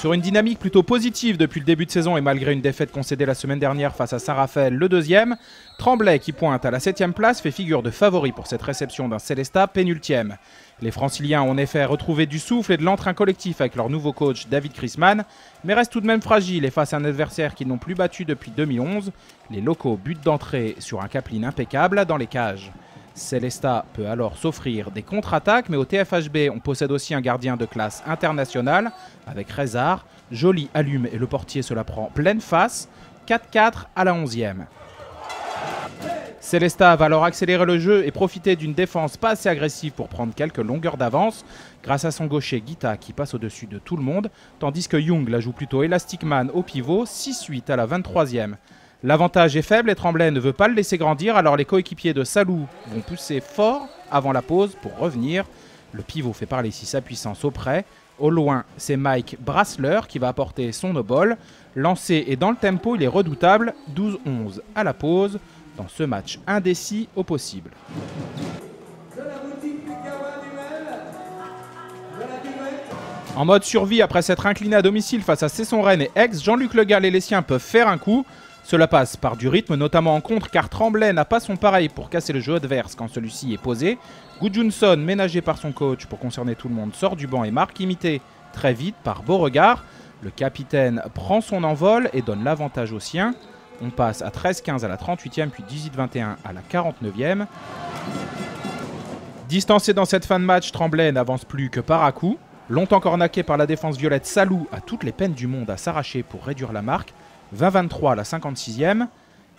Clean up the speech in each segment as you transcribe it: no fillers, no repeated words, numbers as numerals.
Sur une dynamique plutôt positive depuis le début de saison et malgré une défaite concédée la semaine dernière face à Saint-Raphaël, le deuxième, Tremblay, qui pointe à la 7e place, fait figure de favori pour cette réception d'un Célestat pénultième. Les Franciliens ont en effet retrouvé du souffle et de l'entrain collectif avec leur nouveau coach David Chrisman, mais restent tout de même fragiles et face à un adversaire qu'ils n'ont plus battu depuis 2011. Les locaux butent d'entrée sur un Capeline impeccable dans les cages. Célestat peut alors s'offrir des contre-attaques, mais au TFHB, on possède aussi un gardien de classe internationale avec Rezard. Joly allume et le portier se la prend pleine face. 4-4 à la 11e. Célestat va alors accélérer le jeu et profiter d'une défense pas assez agressive pour prendre quelques longueurs d'avance grâce à son gaucher Guita qui passe au-dessus de tout le monde, tandis que Young la joue plutôt Elastic Man au pivot, 6-8 à la 23e. L'avantage est faible et Tremblay ne veut pas le laisser grandir, alors les coéquipiers de Salou vont pousser fort avant la pause pour revenir. Le pivot fait parler ici sa puissance auprès. Au loin, c'est Mike Brassler qui va apporter son no-ball. Lancé et dans le tempo, il est redoutable. 12-11 à la pause dans ce match indécis au possible. En mode survie après s'être incliné à domicile face à Cesson-Rennes et Aix, Jean-Luc Le Gall et les siens peuvent faire un coup. Cela passe par du rythme, notamment en contre, car Tremblay n'a pas son pareil pour casser le jeu adverse quand celui-ci est posé. Gudjonsson, ménagé par son coach pour concerner tout le monde, sort du banc et marque, imité très vite par Beauregard. Le capitaine prend son envol et donne l'avantage aux siens. On passe à 13-15 à la 38e, puis 18-21 à la 49e. Distancé dans cette fin de match, Tremblay n'avance plus que par à-coup. Longtemps cornaqué par la défense violette, Salou a toutes les peines du monde à s'arracher pour réduire la marque. 20-23 à la 56e.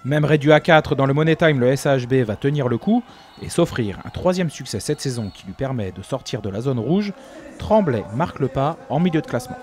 Même réduit à 4 dans le Money Time, le SHB va tenir le coup et s'offrir un 3e succès cette saison qui lui permet de sortir de la zone rouge. Tremblay marque le pas en milieu de classement.